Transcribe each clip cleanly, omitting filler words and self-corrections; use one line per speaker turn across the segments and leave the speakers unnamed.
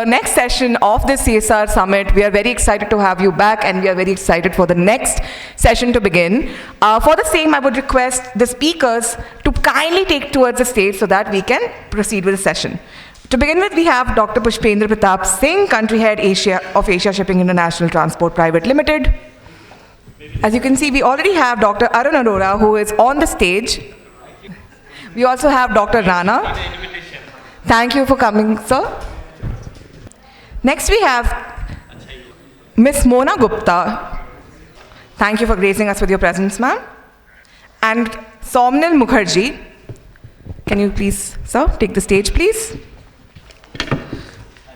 Next session of this CSR Summit. We are very excited to have you back, and we are very excited for the next session to begin. For the same, I would request the speakers to kindly take towards the stage so that we can proceed with the session. To begin with, we have Dr. Pushpendra Pratap Singh, Country Head of Asia Shipping International Transport Private Limited. As you can see, we already have Dr. Arun Arora, who is on the stage. We also have Dr. Rana. Thank you for coming, sir. Next, we have Ms. Mona Gupta. Thank you for gracing us with your presence, ma'am. And Soumanil Mukherjee. Can you please, sir, take the stage, please?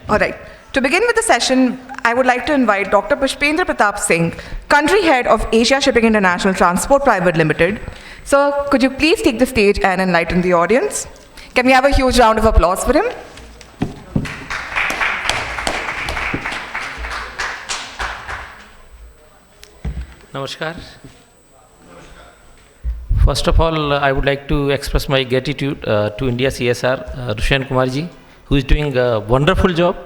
All right. To begin with the session, I would like to invite Dr. Pushpendra Pratap Singh, Country Head of Asia Shipping International Transport Private Limited. Sir, could you please take the stage and enlighten the audience? Can we have a huge round of applause for him?
Namaskar. First of all, I would like to express my gratitude to India CSR, Rushan Kumarji, who is doing a wonderful job,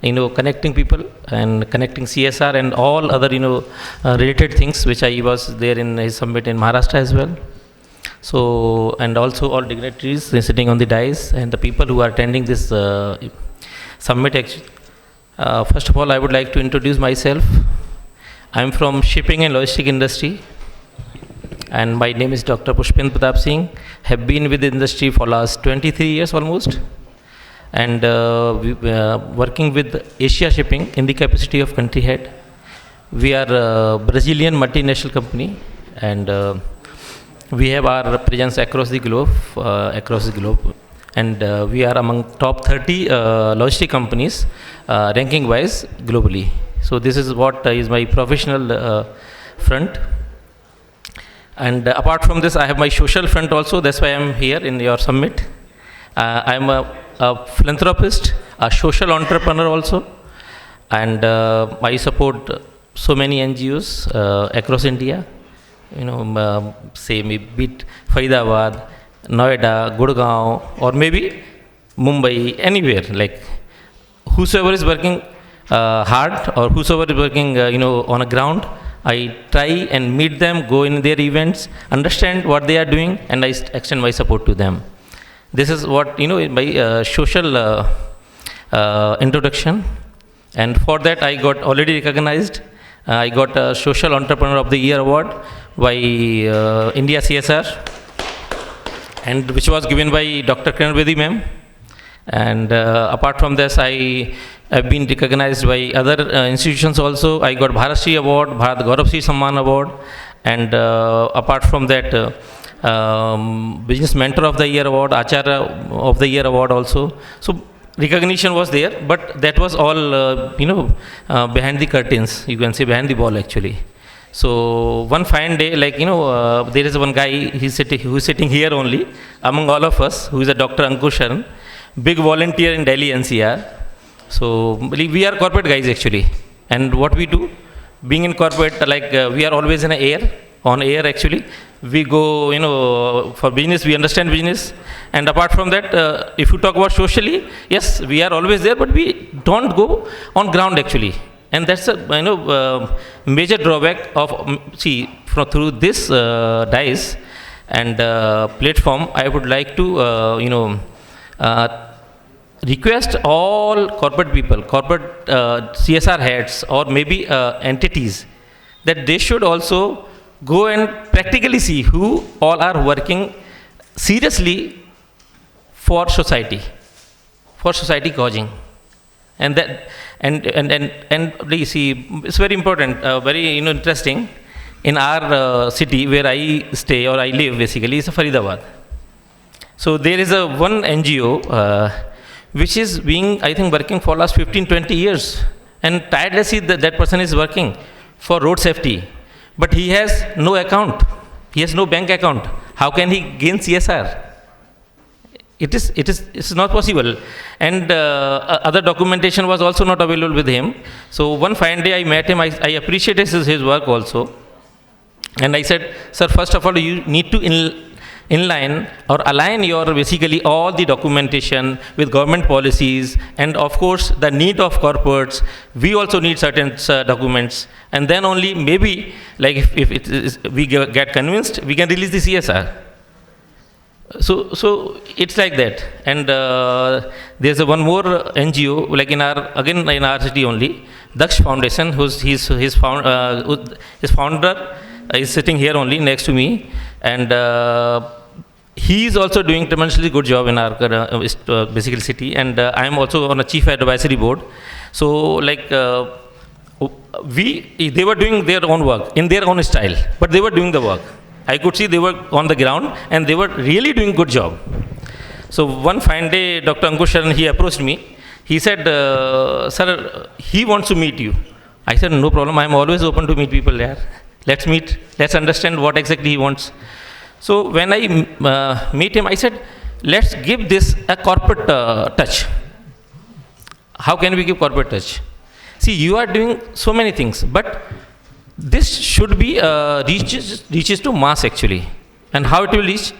connecting people and connecting CSR and all other, related things, which I was there in his summit in Maharashtra as well. So, and also all dignitaries sitting on the dais and the people who are attending this summit. First of all, I would like to introduce myself. I am from shipping and logistic industry, and my name is Dr. Pushpendra Pratap Singh. Have been with the industry for last 23 years almost, and working with Asia Shipping in the capacity of country head. We are a Brazilian multinational company, and we have our presence across the globe, and we are among top 30 logistic companies, ranking wise globally. So this is what is my professional front. And apart from this, I have my social front also. That's why I'm here in your summit. I'm a philanthropist, a social entrepreneur also. And I support so many NGOs across India. Say maybe Faridabad, Noida, Gurgaon, or maybe Mumbai, anywhere. Like whosoever is working hard, or whosoever is working, on a ground, I try and meet them, go in their events, understand what they are doing, and I extend my support to them. This is what, my social introduction. And for that, I got already recognized. I got a Social Entrepreneur of the Year award by India CSR, and which was given by Dr. Chandragupt ma'am. And apart from this, I have been recognized by other institutions also. I got Bharat Award, Bharat Gaurav Samman Award, and apart from that, Business Mentor of the Year Award, Acharya of the Year Award also. So recognition was there, but that was all, behind the curtains. You can say behind the wall actually. So one fine day, there is one guy, who is sitting here only among all of us, who is a Dr. Ankur Sharan, big volunteer in Delhi NCR. So we are corporate guys actually, and what we do, being in corporate, we are always on air actually. We go, for business, we understand business, and apart from that, if you talk about socially, yes, we are always there, but we don't go on ground actually, and that's a major drawback of through this dice and platform. I would like to request all corporate people, corporate CSR heads, or maybe entities, that they should also go and practically see who all are working seriously for society causing. And that and you see, it's very important, very interesting. In our city where I stay or I live, basically, is Faridabad. So there is one NGO which is being, I think, working for last 15-20 years, and tirelessly that person is working for road safety, but he has no account, he has no bank account. How can he gain CSR? It's not possible, and other documentation was also not available with him. So one fine day I met him. I appreciated his work also, and I said, sir, first of all, you need to inline or align your basically all the documentation with government policies, and of course the need of corporates. We also need certain documents, and then only maybe like if it is, we get convinced, we can release the CSR. So it's like that. And there's one more NGO like in our city only, Daksh Foundation, his founder is sitting here only next to me, and he is also doing tremendously good job in our basically city, and I am also on a chief advisory board. So like they were doing their own work in their own style, but they were doing the work. I could see they were on the ground and they were really doing good job. So one fine day, Dr. Ankush Sharan, he approached me. He said, sir, he wants to meet you. I said, no problem, I am always open to meet people there. Let's meet, let's understand what exactly he wants. So when I meet him, I said, let's give this a corporate touch. How can we give corporate touch? See, you are doing so many things, but this should be reaches to mass actually. And how it will reach?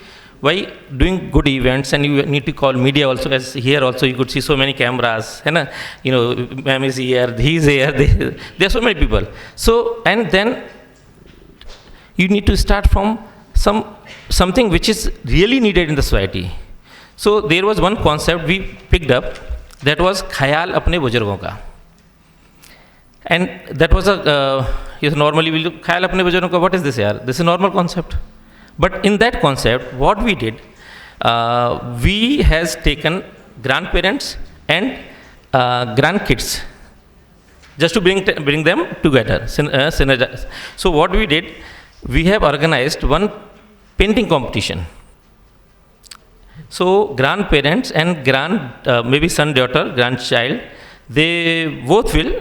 By doing good events, and you need to call media also. As here also you could see so many cameras, and you know, ma'am is here, he is here, there are so many people. So, and then you need to start from something which is really needed in the society. So there was one concept we picked up, that was khayal apne bujurgon ka. And that was normally we look khayal apne bujurgon ka, what is this yaar? This is a normal concept. But in that concept, what we did, we has taken grandparents and grandkids just to bring them together, synergize. So what we did, we have organized one painting competition. So grandparents and maybe son, daughter, grandchild, they both will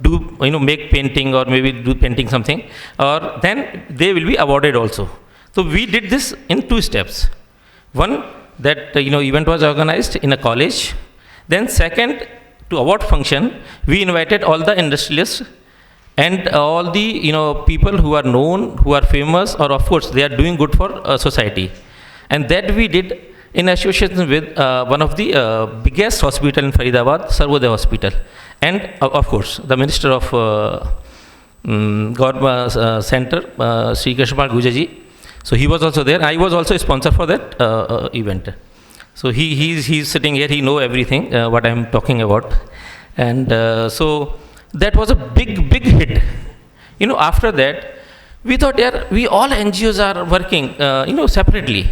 do, make painting or maybe do painting something, or then they will be awarded also. So we did this in 2 steps. One, that event was organized in a college. Then second, to award function, we invited all the industrialists and all the people who are known, who are famous, or of course they are doing good for society. And that we did in association with one of the biggest hospital in Faridabad, Sarvodaya Hospital, and of course the Minister of Govt Center, Sri Krishna Gujaji. So he was also there. I was also a sponsor for that event. So he's sitting here. He know everything what I am talking about, and so that was a big hit. After that, we thought, yeah, we all NGOs are working, separately.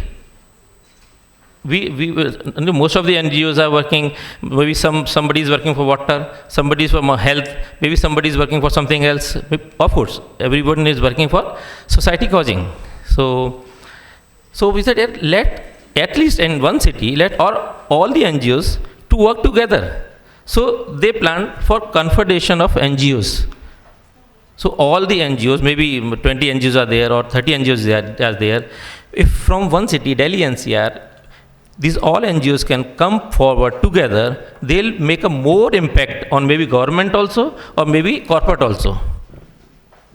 Most of the NGOs are working, maybe somebody is working for water, somebody is for health, maybe somebody is working for something else. Of course, everyone is working for society causing. So we said, yeah, let at least in one city, let all the NGOs to work together. So they planned for confederation of NGOs. So all the NGOs, maybe 20 NGOs are there or 30 NGOs are there. If from one city, Delhi NCR, these all NGOs can come forward together, they'll make a more impact on maybe government also or maybe corporate also.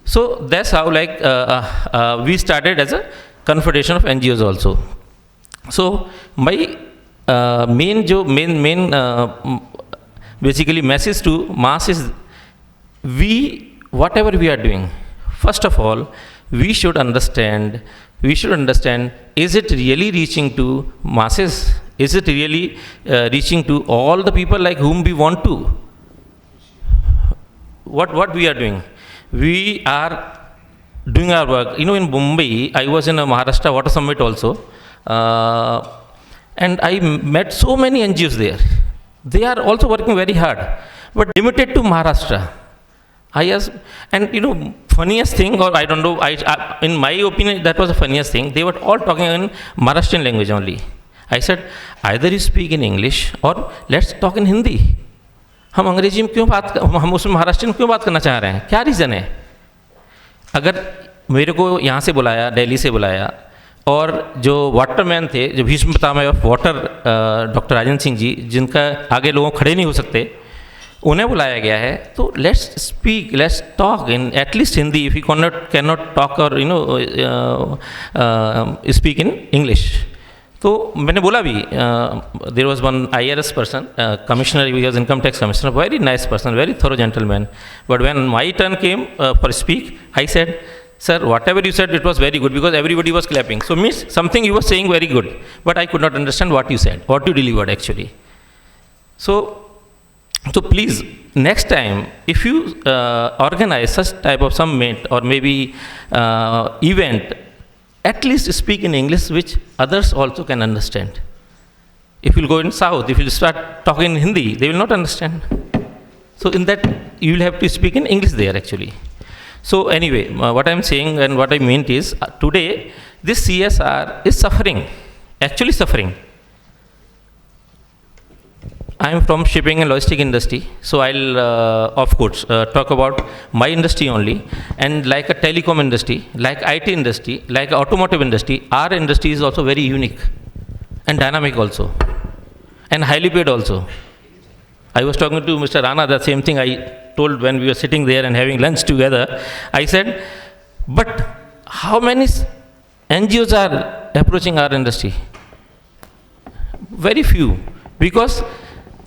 So that's how we started as a confederation of NGOs also. So my main basically message to mass is, whatever we are doing, first of all, we should understand, is it really reaching to masses? Is it really reaching to all the people like whom we want to? What we are doing? We are doing our work. In Mumbai, I was in a Maharashtra Water Summit also, and I met so many NGOs there. They are also working very hard, but limited to Maharashtra. I asked, and funniest thing, or I don't know, in my opinion, that was the funniest thing. They were all talking in Maharashtrian language only. I said, either you speak in English or let's talk in Hindi. हम अंग्रेजी में क्यों हम उसमें महाराष्ट्र में क्यों बात करना चाह रहे हैं? क्या रीज़न है? अगर मेरे को यहाँ से बुलाया, दिल्ली से बुलाया, और जो वाटरमैन थे, जो Bhishma Pitamah of water, doctor Rajan Singh ji, जिनका आगे लोगों खड़े नहीं हो सकते, उन्हें बुलाया गया है, तो let's speak, let's talk in at least Hindi, if you can not talk और स्पीक इन इंग्लिश. तो मैंने बोला भी, there was one IRS person, commissioner, he was income tax commissioner, very nice person, very thorough gentleman. But when my turn came for speak, I said, sir, whatever you said, it was very good, because everybody was clapping. So means something you were saying very good, but I could not understand what you said, what you delivered actually. So please, next time, if you organize such type of summit or maybe event, at least speak in English, which others also can understand. If you go in South, if you start talking in Hindi, they will not understand. So in that, you will have to speak in English there actually. So anyway, what I am saying and what I meant is, today this CSR is suffering, actually suffering. I am from shipping and logistic industry, so I'll of course talk about my industry only. And like a telecom industry, like IT industry, like automotive industry, our industry is also very unique and dynamic also, and highly paid also. I was talking to Mr. Rana, the same thing I told when we were sitting there and having lunch together. I said, but how many NGOs are approaching our industry? Very few, because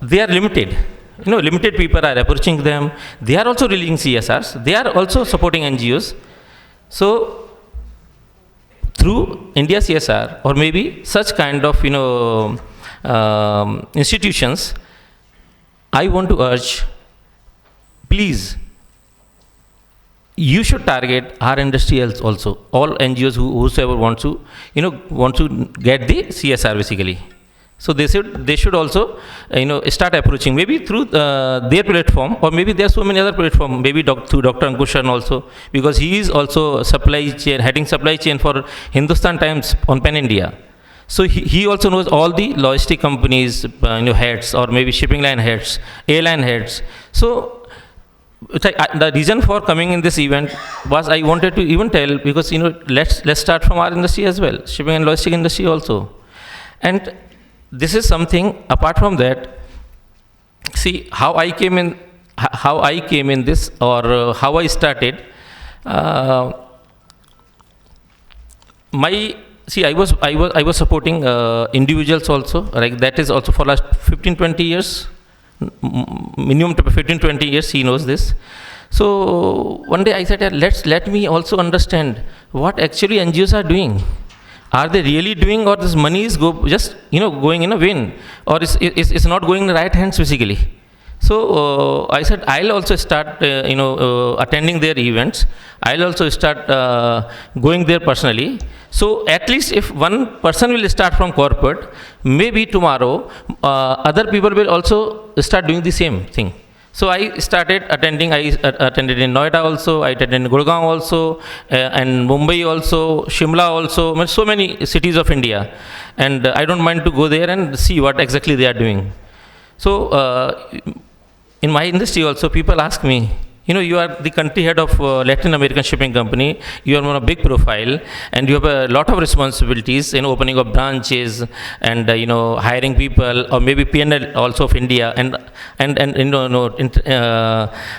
they are limited. Limited people are approaching them. They are also releasing CSRs. They are also supporting NGOs. So through India CSR or maybe such kind of institutions, I want to urge, please, you should target our industry also. All NGOs whosoever want to get the CSR basically. So they should also start approaching, maybe through their platform, or maybe there are so many other platforms, maybe through Dr. Ankushan also, because he is also heading supply chain for Hindustan Times on Pan India. So he also knows all the logistic companies, heads, or maybe shipping line heads, airline heads. So the reason for coming in this event was I wanted to even tell, because let's start from our industry as well, shipping and logistic industry also. And this is something apart from that. See how I came in this, or how I started. I was supporting individuals also, like that is also for last 15-20 years, minimum 15-20 years, he knows this. So one day I said, let me also understand what actually NGOs are doing. Are they really doing, or this money is going in a vain, or it's not going in the right hands basically? So I said, I'll also start attending their events. I'll also start going there personally. So at least if one person will start from corporate, maybe tomorrow other people will also start doing the same thing. So I started attending. I attended in Noida also, I attended in Gurgaon also, and Mumbai also, Shimla also, so many cities of India. And I don't mind to go there and see what exactly they are doing. So in my industry also, people ask me, you are the country head of Latin American shipping company, you are on a big profile, and you have a lot of responsibilities in opening of branches, and hiring people, or maybe P&L also of India, and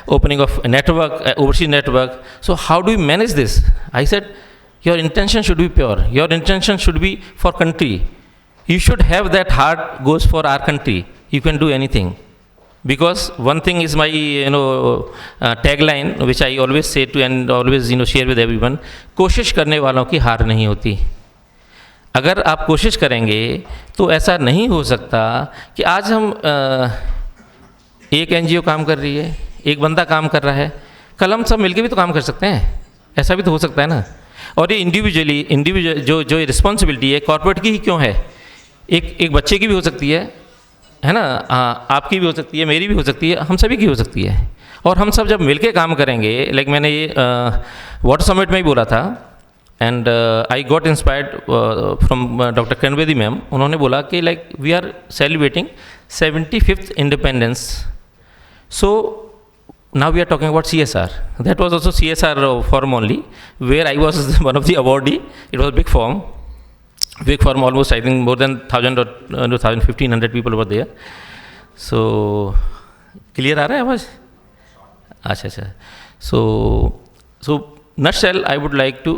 opening of network, overseas network. So how do you manage this? I said, your intention should be pure. Your intention should be for country. You should have that heart goes for our country. You can do anything. Because one thing is my tagline, which I always say to and always share with everyone, कोशिश करने वालों की हार नहीं होती. अगर आप कोशिश करेंगे तो ऐसा नहीं हो सकता कि आज हम एक NGO काम कर रही है, एक बंदा काम कर रहा है, कल हम सब मिलके भी तो काम कर सकते हैं. ऐसा भी तो हो सकता है ना. और ये इंडिविजुअल जो रिस्पॉन्सिबिलिटी है कॉर्पोरेट की ही क्यों है, एक बच्चे की भी हो सकती है ना, आपकी भी हो सकती है, मेरी भी हो सकती है, हम सभी की हो सकती है. और हम सब जब मिलके काम करेंगे, लाइक मैंने ये वाटर समिट में ही बोला था, and I got inspired from doctor Kanvedi ma'am. उन्होंने बोला कि like we are celebrating 75th independence. So now we are talking about CSR. That was also CSR forum only, where I was one of the awardee. It was a big forum, almost I think more than 1,000 or 1,500 people over there. So clear आ रहा है आवाज़? अच्छा अच्छा. So nutshell, I would like to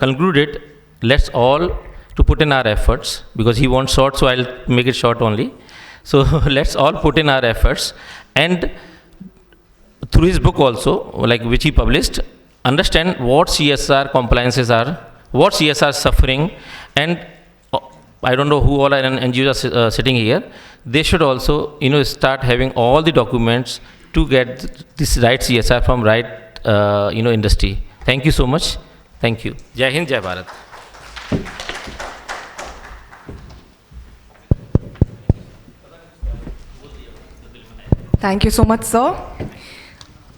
conclude it. Let's all to put in our efforts, because he wants short, so I'll make it short only. So let's all put in our efforts, and through his book also, like which he published, understand what CSR compliances are, what CSR is suffering, and I don't know who all are NGOs are sitting here. They should also, start having all the documents to get this right CSR from right, industry. Thank you so much. Thank you. Jai Hind, Jai Bharat.
Thank you so much, sir.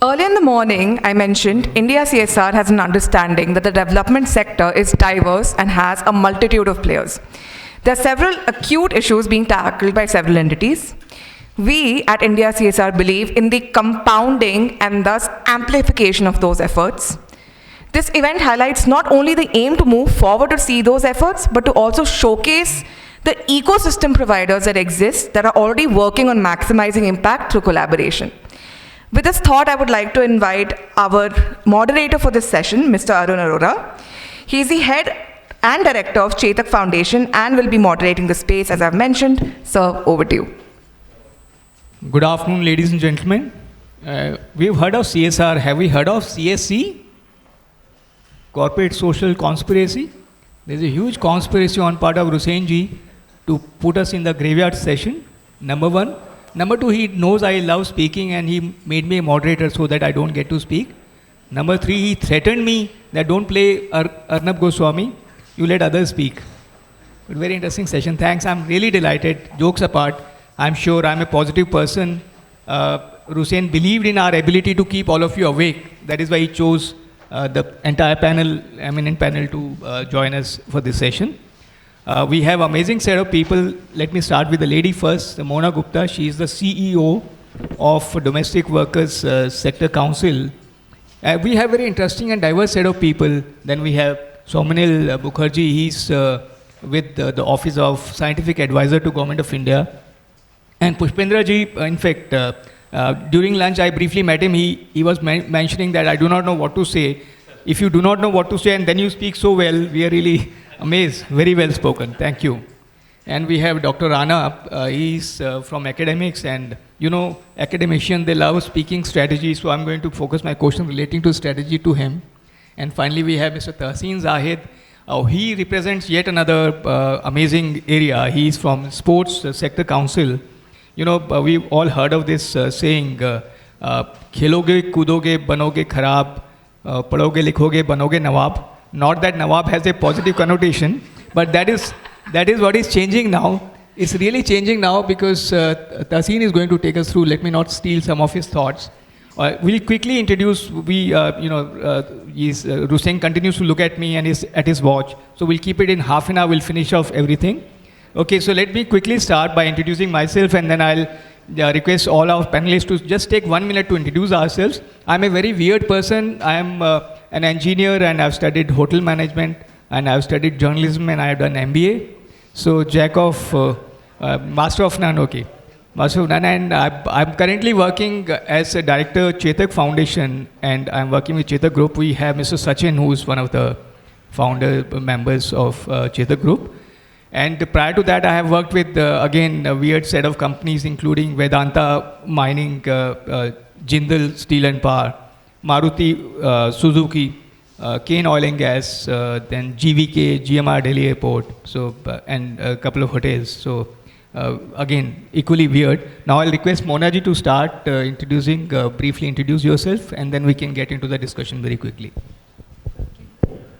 Earlier in the morning, I mentioned India CSR has an understanding that the development sector is diverse and has a multitude of players. There are several acute issues being tackled by several entities. We at India CSR believe in the compounding and thus amplification of those efforts. This event highlights not only the aim to move forward to see those efforts, but to also showcase the ecosystem providers that exist that are already working on maximizing impact through collaboration. With this thought, I would like to invite our moderator for this session, Mr. Arun Arora. He is the head and director of Chetak Foundation and will be moderating the space, as I've mentioned. Sir, over to you.
Good afternoon, ladies and gentlemen. We've heard of CSR. Have we heard of CSC? Corporate Social Conspiracy. There's a huge conspiracy on part of Hussain ji to put us in the graveyard session, number one. Number two, he knows I love speaking and he made me a moderator so that I don't get to speak. Number three, he threatened me that don't play Arnab Goswami, you let others speak. But very interesting session. Thanks. I'm really delighted. Jokes apart, I'm sure I'm a positive person. Hussain believed in our ability to keep all of you awake. That is why he chose the entire panel, eminent panel, to join us for this session. We have amazing set of people. Let me start with the lady first, Mona Gupta. She is the CEO of Domestic Workers Sector Council. We have very interesting and diverse set of people. Then we have Soumanil Mukherjee. He's with the Office of Scientific Advisor to Government of India. And Pushpendra ji, in fact, during lunch I briefly met him. He was mentioning that I do not know what to say. If you do not know what to say and then you speak so well, we are really amazed. Very well spoken. Thank you. And we have Dr. Rana. He's from academics, and academicians, they love speaking strategy. So I'm going to focus my question relating to strategy to him. And finally, we have Mr. Tahsin Zahid. He represents yet another amazing area. He's from Sports Sector Council. We've all heard of this saying, "Kheloge, kudoge, banoge kharab, padhoge, likhoge, banoge nawab." Not that nawab has a positive connotation, but that is what is changing now. It's really changing now because Tahsin is going to take us through. Let me not steal some of his thoughts. We'll quickly introduce. Hussain continues to look at me and is at his watch. So we'll keep it in half an hour. We'll finish off everything. Okay, so let me quickly start by introducing myself, and then I'll request all our panelists to just take 1 minute to introduce ourselves. I'm a very weird person. I am an engineer, and I've studied hotel management, and I've studied journalism, and I've done MBA. So master of none, okay. Master of none, and I'm currently working as a director Chetak Foundation, and I'm working with Chetak Group. We have Mr. Sachin, who's one of the founder members of Chetak Group. And prior to that, I have worked with, again, a weird set of companies, including Vedanta Mining, Jindal Steel and Power, Maruti Suzuki, Kane Oil and Gas, then GVK, GMR Delhi Airport, and a couple of hotels. So again, equally weird. Now I'll request Mona ji to start briefly introduce yourself, and then we can get into the discussion very quickly.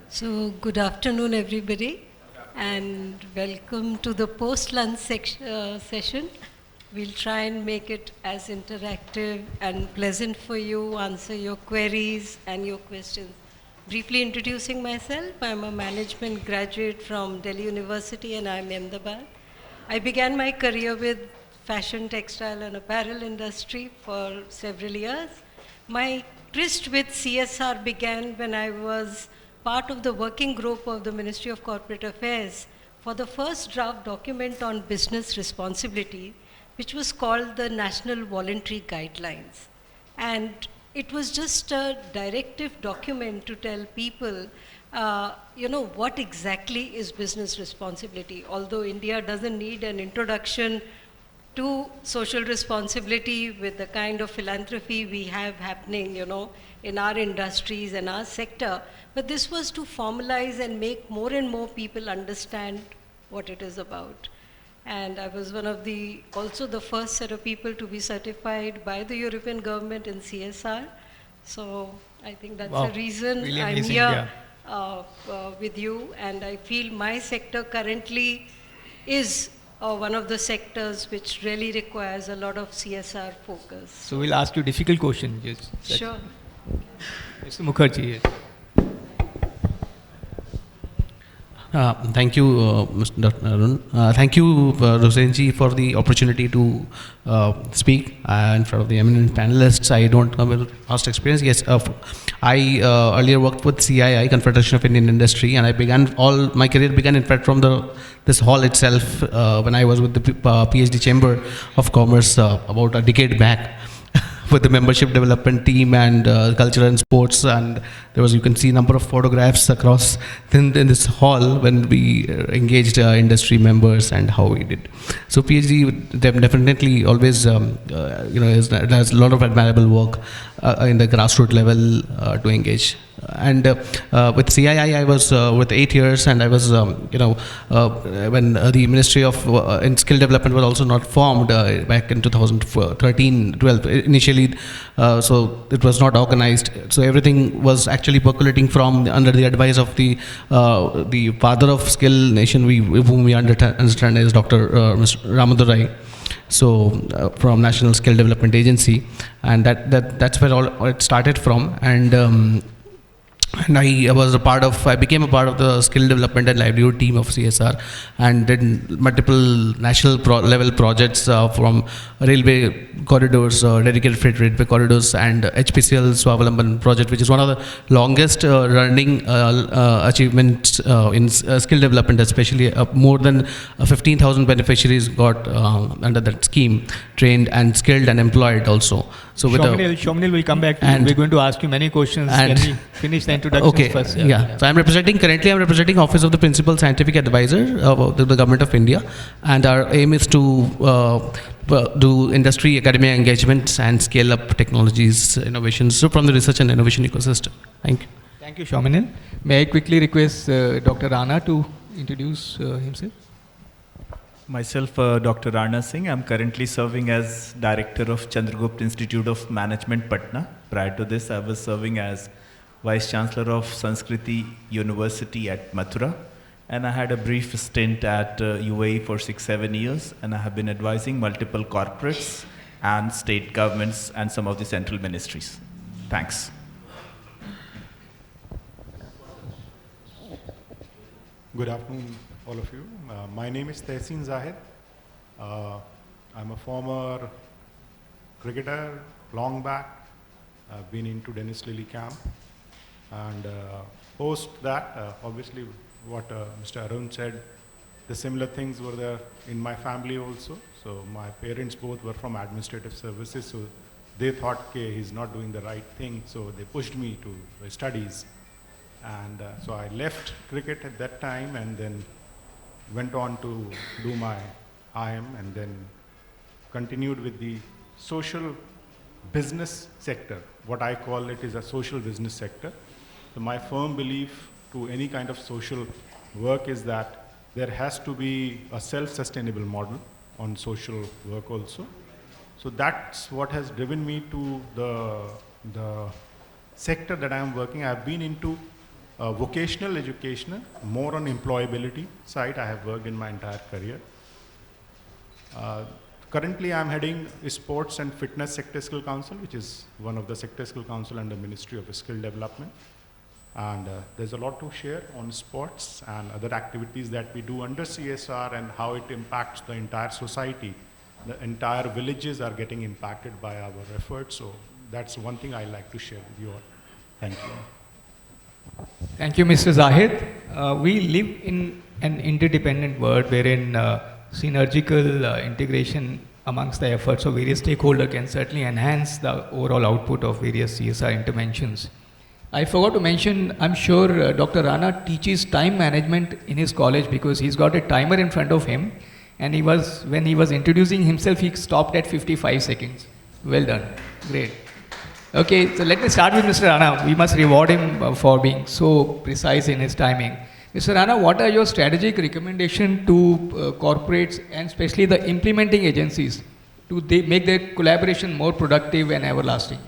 So good afternoon, everybody, and welcome to the post-lunch session. We'll try and make it as interactive and pleasant for you, answer your queries and your questions. Briefly introducing myself, I'm a management graduate from Delhi University and I'm Ahmedabad. I began my career with fashion, textile and apparel industry for several years. My tryst with CSR began when I was part of the working group of the Ministry of Corporate Affairs for the first draft document on business responsibility which was called the National Voluntary Guidelines. And it was just a directive document to tell people, what exactly is business responsibility. Although India doesn't need an introduction to social responsibility with the kind of philanthropy we have happening, in our industries and our sector, but this was to formalize and make more and more people understand what it is about. And I was one of also the first set of people to be certified by the European government in CSR. So I think that's the reason
really
I'm
amazing,
here with you. And I feel my sector currently is one of the sectors which really requires a lot of CSR focus.
So we'll ask you a difficult question. Yes.
Sure.
Mr. Mukherjee.
Thank you, Mr. Dr. Arun. Thank you, Rosenji, for the opportunity to speak in front of the eminent panelists. I don't have a vast experience. Yes, I earlier worked with CII, Confederation of Indian Industry, and my career began in fact from this hall itself when I was with the PhD Chamber of Commerce about a decade back. With the membership development team and culture and sports, and you can see a number of photographs across in this hall when we engaged industry members and how we did. So PhD definitely always does a lot of admirable work in the grassroots level to engage. And with CII, I was with 8 years, and I was, when the Ministry of Skill Development was also not formed back in 2013-12 initially, so it was not organized. So everything was actually percolating from under the advice of the father of skill nation, whom we understand as Dr. Mr. Ramadurai. So from National Skill Development Agency, and that's where all it started from. And I became a part of the skill development and livelihood team of CSR, and did multiple national level projects from railway corridors, dedicated freight railway corridors, and HPCL Swavalamban project, which is one of the longest running achievements in skill development, especially more than 15,000 beneficiaries got under that scheme, trained and skilled and employed also. So
Soumanil will come back to you. We're going to ask you many questions. Can we finish the introduction first?
Yeah. So I'm representing Office of the Principal Scientific Advisor of the Government of India, and our aim is to do industry academia engagements and scale up technologies, innovations from the research and innovation ecosystem. Thank you.
Thank you, Soumanil. May I quickly request Dr. Rana to introduce himself?
Myself, Dr. Rana Singh. I'm currently serving as Director of Chandragupt Institute of Management, Patna. Prior to this, I was serving as Vice Chancellor of Sanskriti University at Mathura. And I had a brief stint at UAE for 6-7 years, and I have been advising multiple corporates and state governments and some of the central ministries. Thanks.
Good afternoon, all of you. My name is Tahsin Zahid. I'm a former cricketer, long back. I've been into Dennis Lilly camp. And post that, obviously what Mr. Arun said, the similar things were there in my family also. So my parents both were from administrative services, so they thought, okay, he's not doing the right thing, so they pushed me to studies. And so I left cricket at that time and then went on to do my IM, and then continued with the social business sector. What I call it is a social business sector. So my firm belief to any kind of social work is that there has to be a self-sustainable model on social work also. So that's what has driven me to the sector that I am working. I've been into vocational education, more on employability side. I have worked in my entire career. Currently, I'm heading Sports and Fitness Sector Skill Council, which is one of the sector skill council under Ministry of Skill Development. And there's a lot to share on sports and other activities that we do under CSR and how it impacts the entire society. The entire villages are getting impacted by our efforts. So that's one thing I like to share with you all. Thank you.
Thank you, Mr. Zahid. We live in an interdependent world wherein synergical integration amongst the efforts of various stakeholders can certainly enhance the overall output of various CSR interventions. I forgot to mention, I'm sure Dr. Rana teaches time management in his college because he's got a timer in front of him, and when he was introducing himself, he stopped at 55 seconds. Well done. Great. Okay, so let me start with Mr. Rana. We must reward him for being so precise in his timing. Mr. Rana, what are your strategic recommendations to corporates and especially the implementing agencies to make their collaboration more productive and everlasting?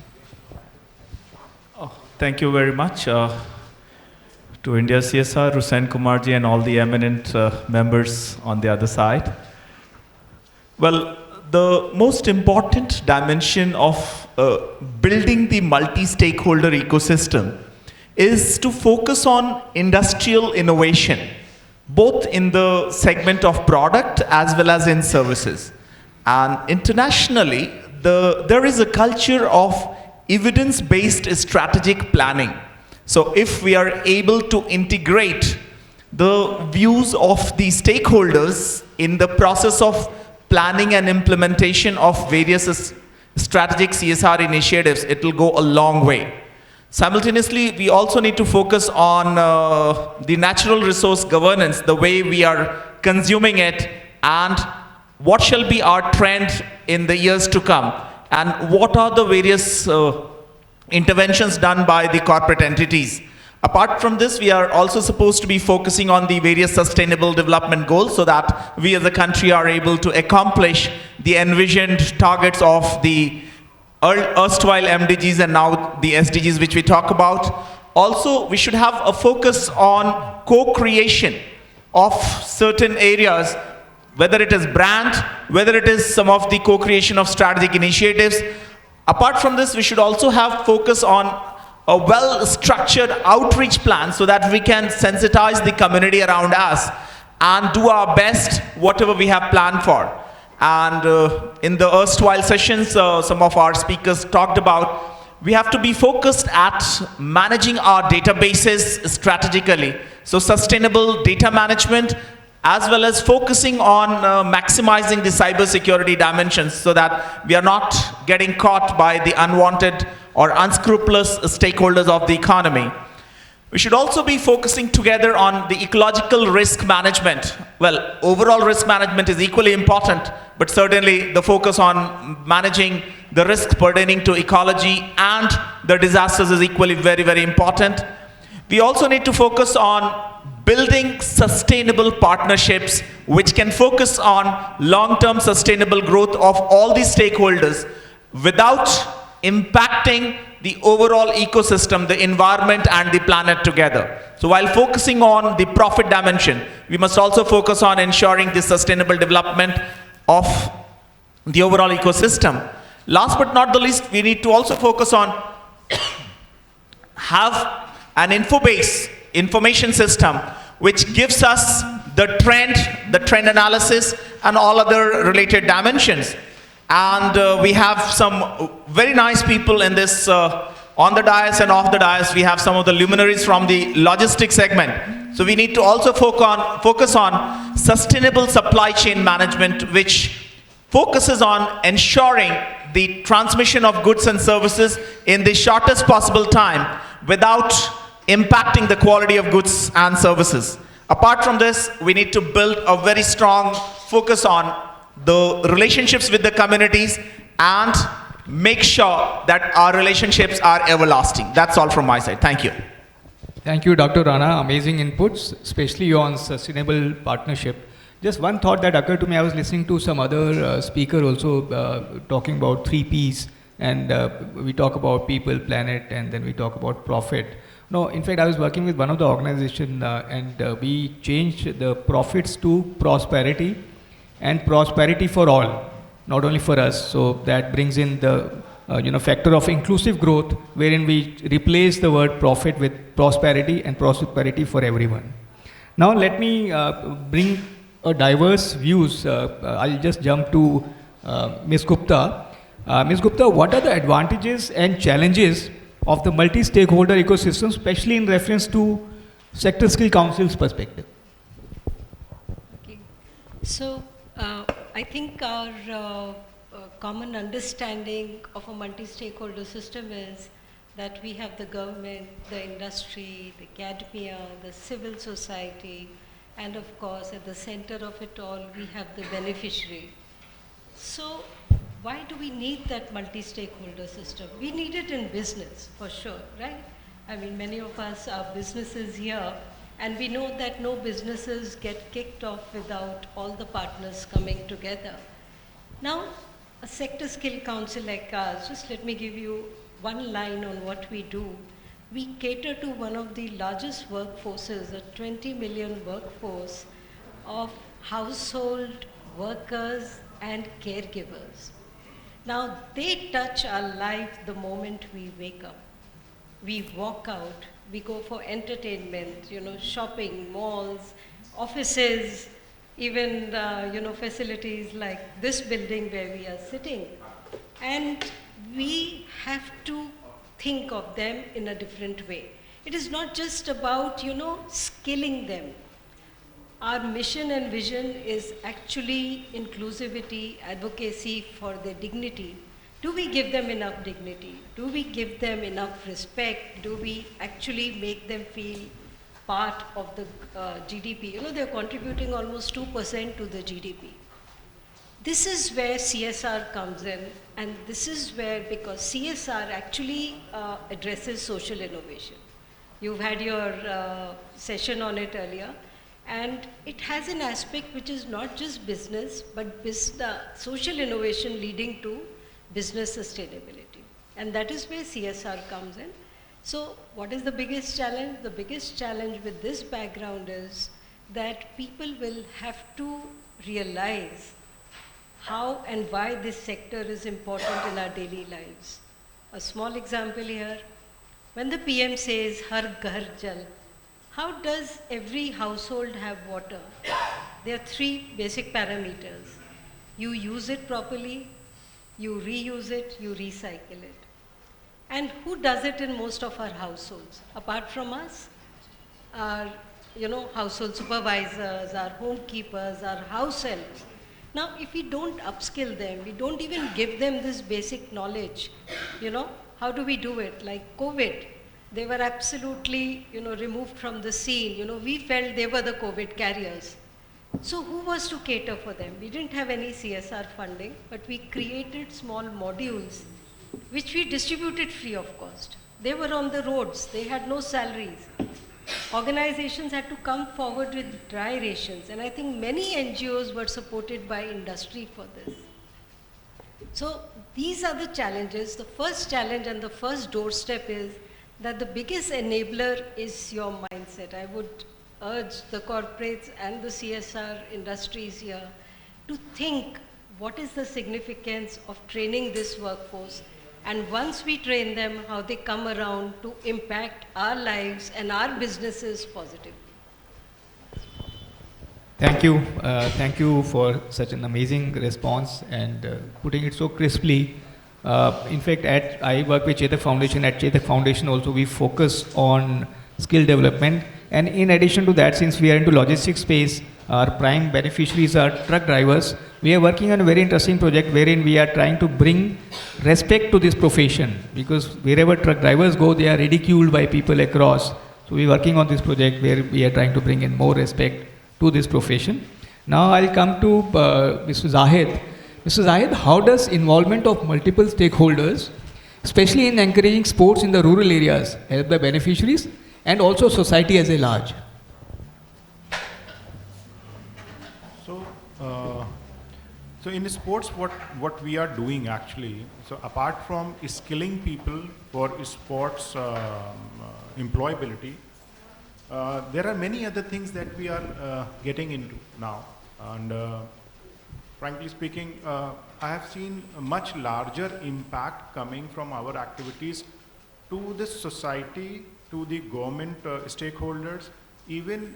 Thank you very much to India CSR, Rusen Kumarji, and all the eminent members on the other side. Well, the most important dimension of building the multi-stakeholder ecosystem is to focus on industrial innovation, both in the segment of product as well as in services. And internationally, there is a culture of evidence-based strategic planning. So if we are able to integrate the views of the stakeholders in the process of planning and implementation of various strategic CSR initiatives, it will go a long way. Simultaneously, we also need to focus on the natural resource governance, the way we are consuming it, and what shall be our trend in the years to come, and what are the various interventions done by the corporate entities. Apart from this, we are also supposed to be focusing on the various sustainable development goals so that we as a country are able to accomplish the envisioned targets of the erstwhile MDGs and now the SDGs which we talk about. Also, we should have a focus on co-creation of certain areas, whether it is brand, whether it is some of the co-creation of strategic initiatives. Apart from this, we should also have focus on a well-structured outreach plan so that we can sensitize the community around us and do our best whatever we have planned for. And in the erstwhile sessions, some of our speakers talked about, we have to be focused at managing our databases strategically. So sustainable data management, as well as focusing on maximizing the cybersecurity dimensions so that we are not getting caught by the unwanted or unscrupulous stakeholders of the economy. We should also be focusing together on the ecological risk management. Well, overall risk management is equally important, but certainly the focus on managing the risks pertaining to ecology and the disasters is equally very, very important. We also need to focus on building sustainable partnerships which can focus on long-term sustainable growth of all the stakeholders without impacting the overall ecosystem, the environment and the planet together. So while focusing on the profit dimension, we must also focus on ensuring the sustainable development of the overall ecosystem. Last but not the least, we need to also focus on have an information system which gives us the trend analysis and all other related dimensions. And we have some very nice people in this, on the dais and off the dais. We have some of the luminaries from the logistics segment. So we need to also focus on sustainable supply chain management, which focuses on ensuring the transmission of goods and services in the shortest possible time without impacting the quality of goods and services. Apart from this, we need to build a very strong focus on the relationships with the communities and make sure that our relationships are everlasting. That's all from my side. Thank you.
Thank you, Dr. Rana. Amazing inputs, especially on sustainable partnership. Just one thought that occurred to me, I was listening to some other speaker also talking about 3 Ps, and we talk about people, planet, and then we talk about profit. No, in fact, I was working with one of the organizations and we changed the profits to prosperity and prosperity for all, not only for us. So that brings in the factor of inclusive growth, wherein we replace the word profit with prosperity and prosperity for everyone. Now let me bring a diverse views. I'll just jump to Ms. Gupta. Ms. Gupta, what are the advantages and challenges of the multi-stakeholder ecosystem, especially in reference to sector skill council's perspective?
Okay. So I think our common understanding of a multi-stakeholder system is that we have the government, the industry, the academia, the civil society, and of course at the center of it all we have the beneficiary. So why do we need that multi-stakeholder system? We need it in business for sure, right? I mean, many of us are businesses here, and we know that no businesses get kicked off without all the partners coming together. Now, a sector skill council like ours, just let me give you one line on what we do. We cater to one of the largest workforces, a 20 million workforce of household workers and caregivers. Now, they touch our life the moment we wake up. We walk out, we go for entertainment, shopping, malls, offices, even, facilities like this building where we are sitting. And we have to think of them in a different way. It is not just about, skilling them. Our mission and vision is actually inclusivity, advocacy for their dignity. Do we give them enough dignity? Do we give them enough respect? Do we actually make them feel part of the GDP? They're contributing almost 2% to the GDP. This is where CSR comes in, and this is where, because CSR actually addresses social innovation. You've had your session on it earlier, and it has an aspect which is not just business, but social innovation leading to business sustainability. And that is where CSR comes in. So what is the biggest challenge? The biggest challenge with this background is that people will have to realize how and why this sector is important in our daily lives. A small example here, when the PM says, Har Ghar Jal, how does every household have water? There are three basic parameters. You use it properly, you reuse it, you recycle it. And who does it in most of our households? Apart from us, our household supervisors, our homekeepers, our house helps. Now, if we don't upskill them, we don't even give them this basic knowledge, how do we do it? Like COVID, they were absolutely, removed from the scene. We felt they were the COVID carriers. So who was to cater for them? We didn't have any CSR funding, but we created small modules which we distributed free of cost. They were on the roads, they had no salaries. Organizations had to come forward with dry rations, and I think many NGOs were supported by industry for this. So these are the challenges. The first challenge and the first doorstep is that the biggest enabler is your mindset. I would urge the corporates and the CSR industries here to think what is the significance of training this workforce, and once we train them, how they come around to impact our lives and our businesses positively.
Thank you. Thank you for such an amazing response and putting it so crisply. In fact, I work with Chetak Foundation. At Chetak Foundation also we focus on skill development. And in addition to that, since we are into logistics space, our prime beneficiaries are truck drivers. We are working on a very interesting project wherein we are trying to bring respect to this profession, because wherever truck drivers go, they are ridiculed by people across. So we are working on this project where we are trying to bring in more respect to this profession. Now I'll come to Mr. Zahid. Mr. Zahid, how does involvement of multiple stakeholders, especially in encouraging sports in the rural areas, help the beneficiaries and also society as a large?
So in sports, what we are doing actually, so apart from skilling people for sports employability, there are many other things that we are getting into now. And frankly speaking, I have seen a much larger impact coming from our activities to the society, to the government stakeholders, even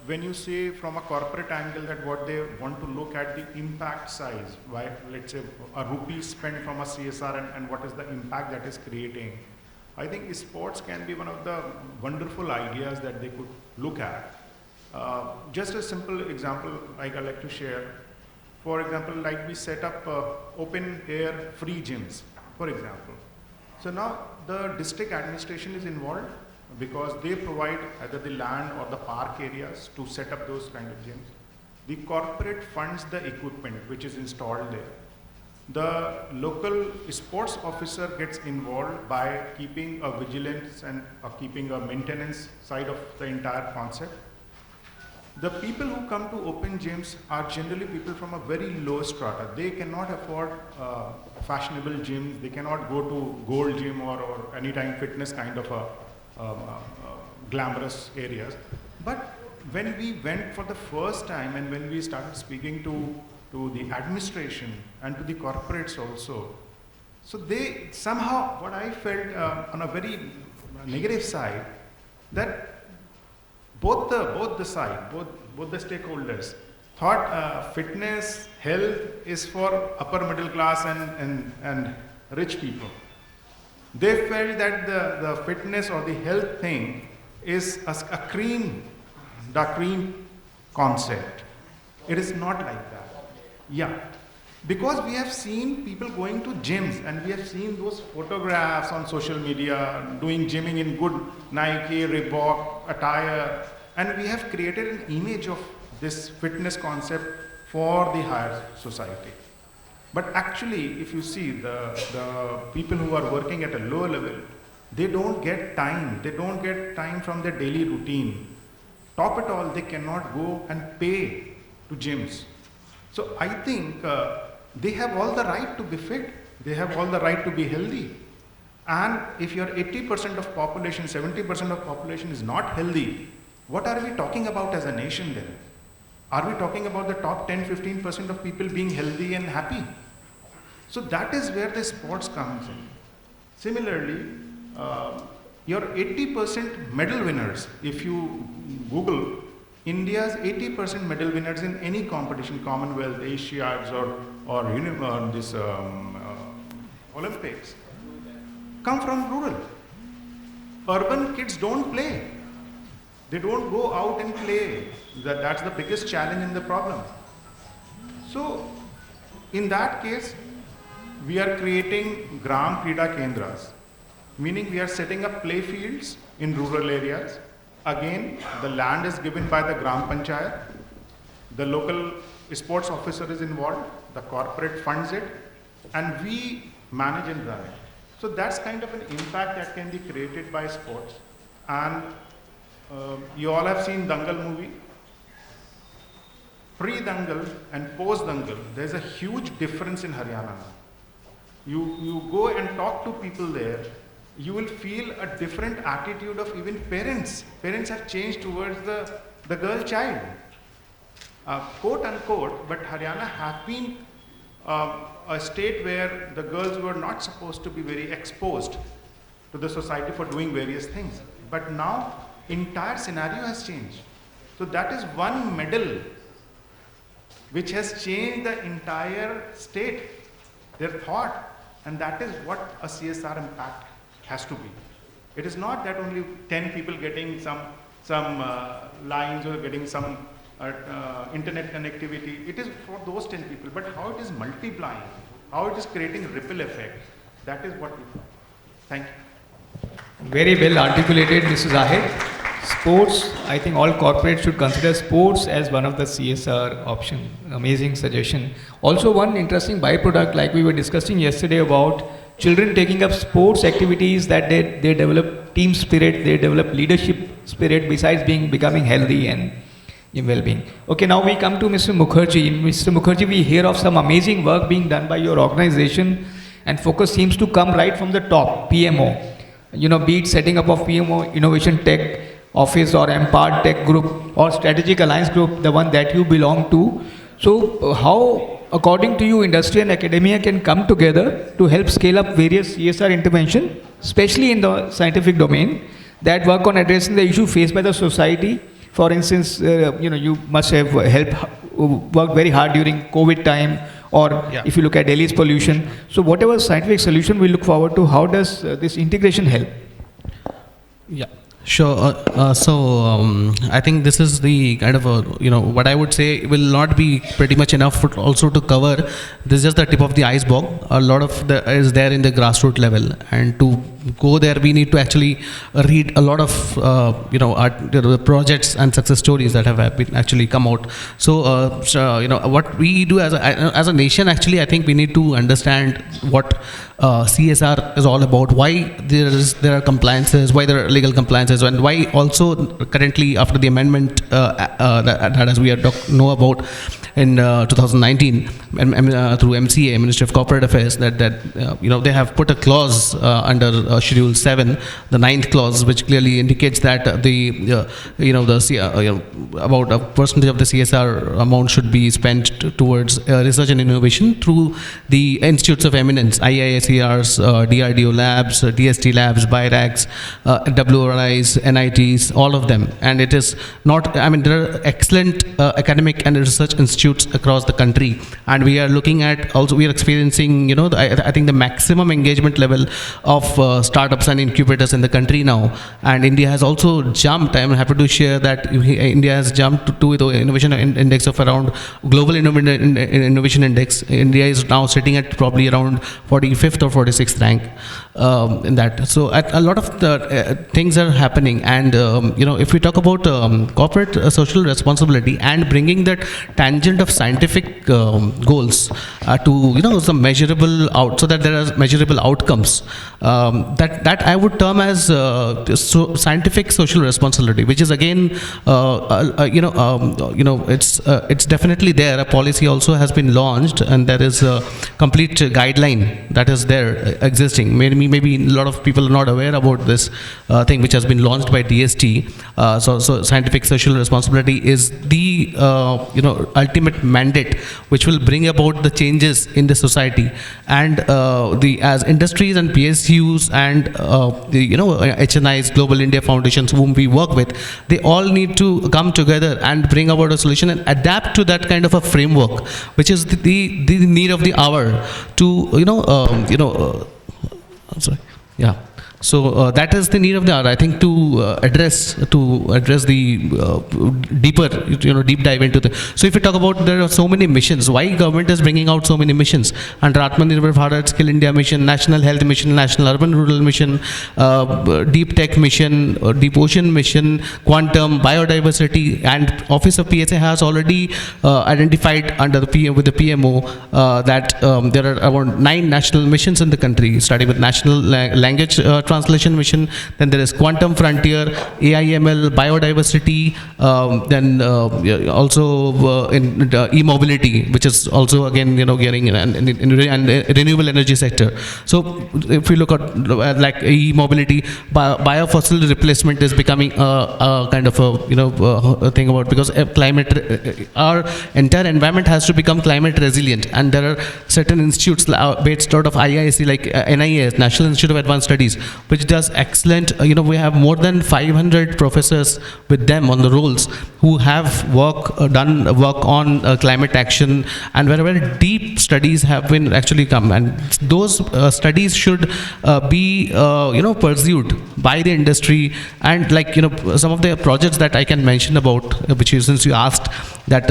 when you say from a corporate angle that what they want to look at the impact size, why, let's say a rupee spent from a CSR and what is the impact that is creating. I think sports can be one of the wonderful ideas that they could look at. Just a simple example I'd like to share. For example, like we set up open air free gyms, for example. So now the district administration is involved because they provide either the land or the park areas to set up those kind of gyms. The corporate funds the equipment which is installed there. The local sports officer gets involved by keeping a vigilance and keeping a maintenance side of the entire concept. The people who come to open gyms are generally people from a very low strata. They cannot afford fashionable gyms. They cannot go to gold gym or anytime fitness kind of glamorous areas. But when we went for the first time and when we started speaking to the administration and to the corporates also, so they somehow, what I felt on a very negative side, that both the stakeholders thought fitness, health is for upper middle class and rich people. They felt that the fitness or the health thing is a cream concept. It is not like that. Yeah. Because we have seen people going to gyms and we have seen those photographs on social media, doing gymming in good Nike, Reebok attire, and we have created an image of this fitness concept for the higher society. But actually, if you see the people who are working at a lower level, they don't get time. They don't get time from their daily routine. Top it all, they cannot go and pay to gyms. So I think they have all the right to be fit. They have all the right to be healthy. And if your 80% of population, 70% of population is not healthy, what are we talking about as a nation then? Are we talking about the top 10, 15% of people being healthy and happy? So that is where the sports comes in. Similarly, your 80% medal winners, if you Google India's 80% medal winners in any competition, Commonwealth, Asiads or Olympics, come from rural. Urban kids don't play. They don't go out and play. That's the biggest challenge in the problem. So, in that case, we are creating Gram Krida Kendras, meaning we are setting up play fields in rural areas. Again, the land is given by the Gram Panchayat. The local sports officer is involved. The corporate funds it, and we manage and run it. So that's kind of an impact that can be created by sports. And you all have seen Dangal movie. Pre-Dangal and post-Dangal, there's a huge difference in Haryana now. You go and talk to people there, you will feel a different attitude of even parents. Parents have changed towards the girl child. Quote unquote, but Haryana have been a state where the girls were not supposed to be very exposed to the society for doing various things. But now, entire scenario has changed. So that is one medal which has changed the entire state, their thought, and that is what a CSR impact has to be. It is not that only 10 people getting some lines or getting some internet connectivity. It is for those 10 people, but how it is multiplying, how it is creating ripple effect, that is what we find. Thank you.
Very well articulated, Mr. Zahid. Sports, I think all corporates should consider sports as one of the CSR option. Amazing suggestion. Also one interesting byproduct, like we were discussing yesterday about children taking up sports activities, that they develop team spirit, they develop leadership spirit besides becoming healthy and in well-being. Okay, now we come to Mr. Mukherjee. Mr. Mukherjee, we hear of some amazing work being done by your organization, and focus seems to come right from the top, PMO. You know, be it setting up of PMO Innovation Tech Office or Empowered Tech Group or Strategic Alliance Group, the one that you belong to. So how, according to you, industry and academia can come together to help scale up various CSR intervention, especially in the scientific domain, that work on addressing the issue faced by the society? For instance, you must have worked very hard during COVID time, or if you look at Delhi's pollution. So whatever scientific solution we look forward to, how does this integration help?
Yeah. Sure. I think this is the kind of what I would say will not be pretty much enough also to cover. This is just the tip of the iceberg. A lot of the is there in the grassroots level, and to go there, we need to actually read a lot of the projects and success stories that have been actually come out. So what we do as a nation, actually, I think we need to understand what CSR is all about. Why there are compliances, why there are legal compliances, and why also currently after the amendment that as we know about in 2019 through MCA, Ministry of Corporate Affairs, that they have put a clause under Schedule 7, the 9th clause, which clearly indicates that about a percentage of the CSR amount should be spent towards research and innovation through the institutes of eminence, IISERs, DRDO labs, DST labs, BIRACs, WRIs, NITs, all of them. And it is not, there are excellent academic and research institutes across the country, and we are looking at also, we are experiencing, I think the maximum engagement level of startups and incubators in the country now. And India has also jumped, I'm happy to share that India has jumped to the innovation index of around global innovation index. India is now sitting at probably around 45th or 46th rank in that. So a lot of the things are happening, and if we talk about corporate social responsibility and bringing that tangent of scientific goals to some measurable so that there are measurable outcomes, that I would term as scientific social responsibility, which is again it's definitely there. A policy also has been launched, and there is a complete guideline that is there existing. Maybe a lot of people are not aware about this thing which has been launched by DST. So scientific social responsibility is the ultimate mandate which will bring about the changes in the society, and as industries and PSUs and the HNIs, Global India Foundations, whom we work with, they all need to come together and bring about a solution and adapt to that kind of a framework, which is the need of the hour to So that is the need of the hour, I think, to address the deep dive into the. So if you talk about, there are so many missions. Why government is bringing out so many missions under Atmanirbhar Bharat, Skill India Mission, National Health Mission, National Urban Rural Mission, Deep Tech Mission, Deep Ocean Mission, Quantum, Biodiversity, and Office of PSA has already identified under the with the PMO that there are around 9 national missions in the country, starting with National Language Translation Mission, then there is Quantum Frontier, AIML, Biodiversity, then also in e-mobility, which is also again getting in renewable energy sector. So if we look at like e-mobility, biofossil replacement is becoming a kind of a thing about, because climate, our entire environment has to become climate resilient, and there are certain institutes based out of IISc like NIAS, National Institute of Advanced Studies, which does excellent. We have more than 500 professors with them on the rolls who have done work on climate action, and wherever deep studies have been actually come, and those studies should be pursued by the industry. And like some of the projects that I can mention about, which is, since you asked that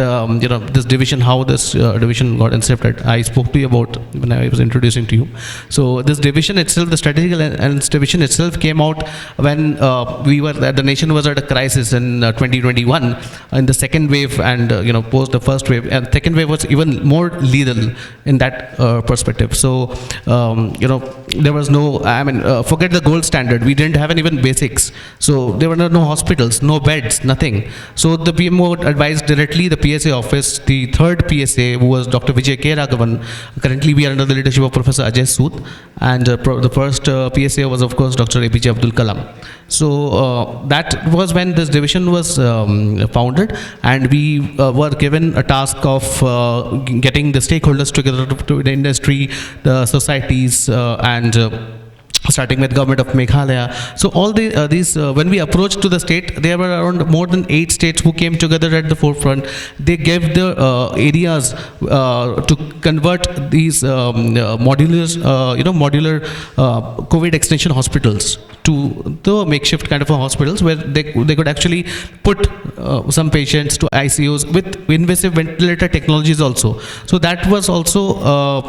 this division, how this division got incepted, I spoke to you about when I was introducing to you. So this division itself, the strategic alliance division itself, came out when the nation was at a crisis in 2021 in the second wave, and post the first wave, and second wave was even more lethal in that perspective. So there was no, forget the gold standard, we didn't have even basics. So there were no hospitals, no beds, nothing. So the PMO advised directly the PSA office, the third PSA, who was Dr. Vijay K. Raghavan. Currently we are under the leadership of Professor Ajay Sood, and the first PSA was of course Dr. APJ Abdul Kalam. So that was when this division was founded, and we were given a task of getting the stakeholders together, to the industry, the societies, and starting with Government of Meghalaya. So all these, when we approached to the state, there were around more than 8 states who came together at the forefront. They gave the areas to convert these modular COVID extension hospitals to the makeshift kind of a hospitals where they could actually put some patients to ICUs with invasive ventilator technologies also. So that was also,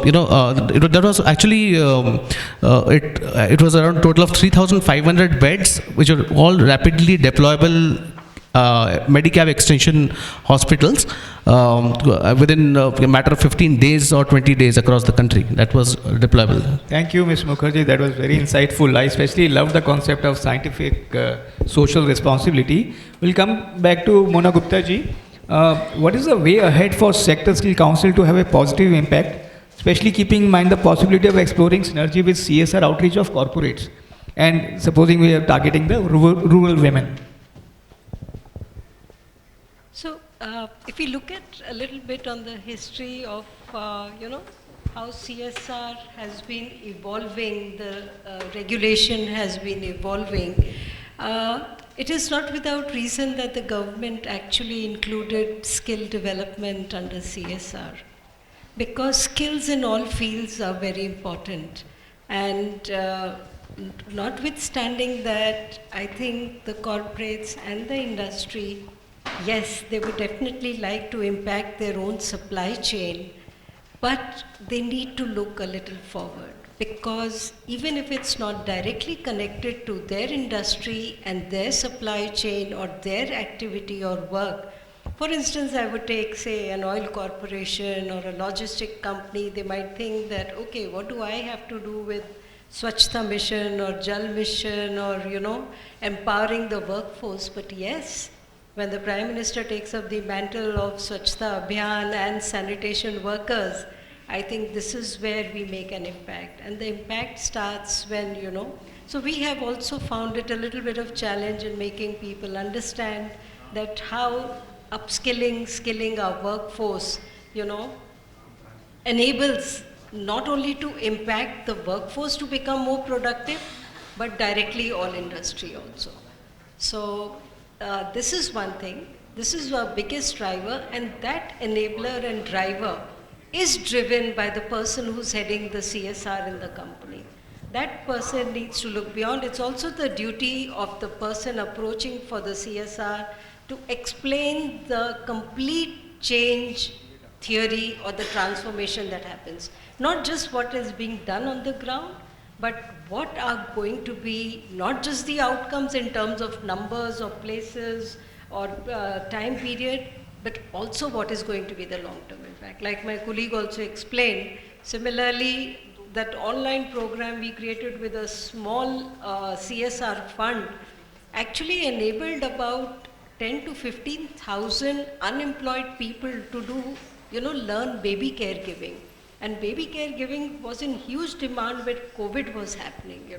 that was actually, it was around total of 3,500 beds, which are all rapidly deployable Medicab extension hospitals within a matter of 15 days or 20 days across the country. That was deployable.
Thank you, Ms. Mukherjee. That was very insightful. I especially love the concept of scientific social responsibility. We'll come back to Mona Gupta ji. What is the way ahead for Sector Skill Council to have a positive impact, especially keeping in mind the possibility of exploring synergy with CSR outreach of corporates, and supposing we are targeting the rural women?
So, if we look at a little bit on the history of, how CSR has been evolving, the regulation has been evolving, it is not without reason that the government actually included skill development under CSR. Because skills in all fields are very important. And notwithstanding that, I think the corporates and the industry, yes, they would definitely like to impact their own supply chain, but they need to look a little forward, because even if it's not directly connected to their industry and their supply chain or their activity or work, for instance, I would take, say, an oil corporation or a logistic company, they might think that, okay, what do I have to do with Swachhta mission or Jal mission or, empowering the workforce? But yes, when the Prime Minister takes up the mantle of Swachhta Abhiyan and sanitation workers, I think this is where we make an impact. And the impact starts when, so we have also found it a little bit of challenge in making people understand that how skilling our workforce, enables not only to impact the workforce to become more productive, but directly all industry also. So, this is one thing. This is our biggest driver, and that enabler and driver is driven by the person who's heading the CSR in the company. That person needs to look beyond. It's also the duty of the person approaching for the CSR to explain the complete change theory or the transformation that happens. Not just what is being done on the ground, but what are going to be not just the outcomes in terms of numbers or places or time period, but also what is going to be the long-term impact. Like my colleague also explained, similarly, that online program we created with a small CSR fund actually enabled about 10 to 15,000 unemployed people to do, learn baby caregiving. And baby caregiving was in huge demand when COVID was happening,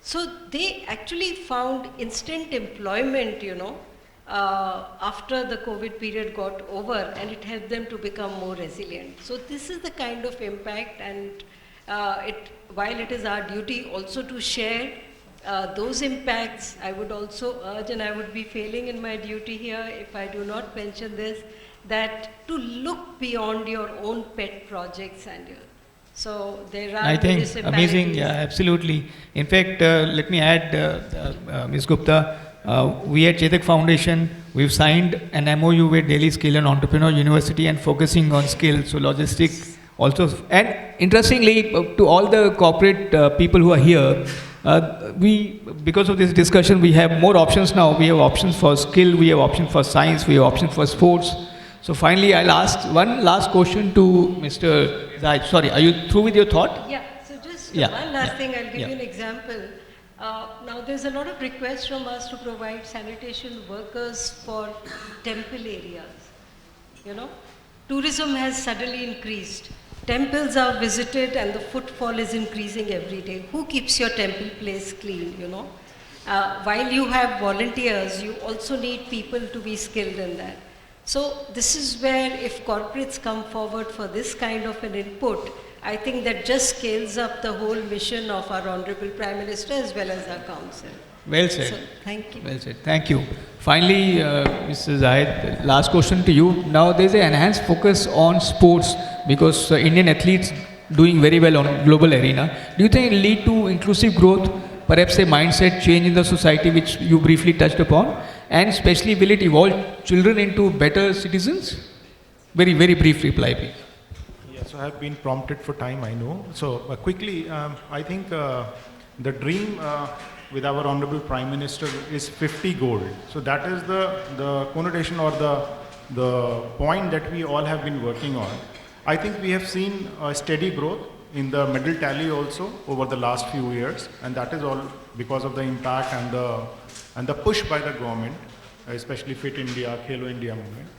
So they actually found instant employment, after the COVID period got over, and it helped them to become more resilient. So this is the kind of impact, and while it is our duty also to share those impacts, I would also urge, and I would be failing in my duty here if I do not mention this, that to look beyond your own pet projects and so there are.
I think amazing, yeah, absolutely. In fact, let me add, Ms. Gupta, we at Chetak Foundation, we've signed an MOU with Delhi Skill and Entrepreneur University and focusing on skills, so logistics also. And interestingly, to all the corporate people who are here, because of this discussion, we have more options now. We have options for skill, we have options for science, we have options for sports. So finally, I'll ask one last question to Mr. Zahid. Sorry, are you through with your thought?
Yeah, so just one last thing, I'll give you an example. Now there's a lot of requests from us to provide sanitation workers for temple areas. Tourism has suddenly increased. Temples are visited and the footfall is increasing every day. Who keeps your temple place clean, While you have volunteers, you also need people to be skilled in that. So this is where if corporates come forward for this kind of an input, I think that just scales up the whole mission of our Honorable Prime Minister as well as our Council.
Well said.
So, thank you.
Well said. Thank you. Finally, Mr. Zahid, last question to you. Now there's an enhanced focus on sports because Indian athletes doing very well on global arena. Do you think it will lead to inclusive growth, perhaps a mindset change in the society, which you briefly touched upon? And especially, will it evolve children into better citizens? Very, very brief reply, please.
Yeah, so I have been prompted for time, I know. So quickly, I think the dream with our Honorable Prime Minister is 50 gold. So that is the connotation or the point that we all have been working on. I think we have seen a steady growth in the medal tally also over the last few years, and that is all because of the impact and the push by the government, especially Fit India, Khelo India movement.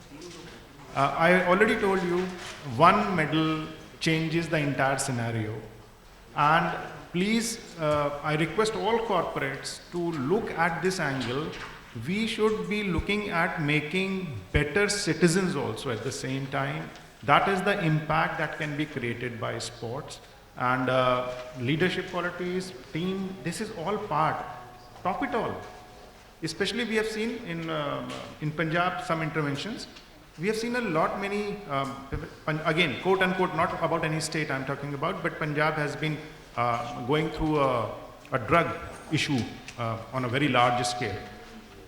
I already told you, one medal changes the entire scenario. And please, I request all corporates to look at this angle. We should be looking at making better citizens also at the same time. That is the impact that can be created by sports. And leadership qualities, team, this is all part. Top it all. Especially we have seen in Punjab some interventions. We have seen a lot many, again, quote unquote, not about any state I'm talking about, but Punjab has been going through a drug issue on a very large scale.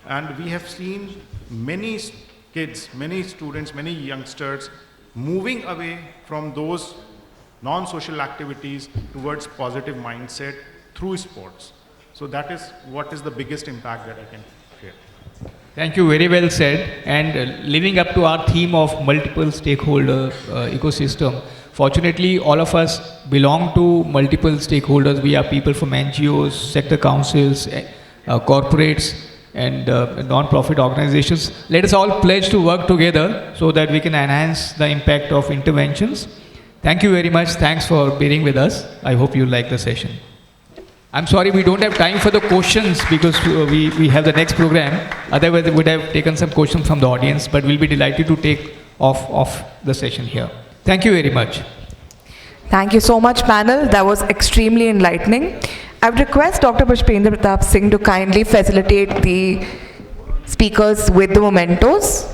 And we have seen many kids, many students, many youngsters moving away from those non-social activities towards positive mindset through sports. So that is what is the biggest impact that I can share.
Thank you, very well said. And living up to our theme of multiple stakeholder ecosystem, fortunately, all of us belong to multiple stakeholders. We are people from NGOs, sector councils, corporates, and non-profit organizations. Let us all pledge to work together so that we can enhance the impact of interventions. Thank you very much. Thanks for being with us. I hope you like the session. I'm sorry we don't have time for the questions because we have the next program. Otherwise, we would have taken some questions from the audience, but we'll be delighted to take off the session here. Thank you very much.
Thank you so much, panel. That was extremely enlightening. I would request Dr. Pushpendra Pratap Singh to kindly facilitate the speakers with the mementos.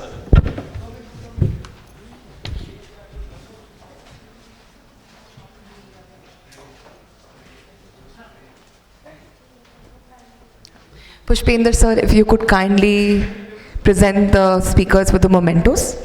Pushpendra sir, if you could kindly present the speakers with the mementos.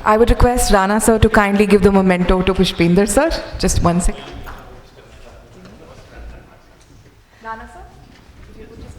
I would request Rana sir to kindly give the memento to Pushpendra sir. Just 1 second. Rana sir, if you could just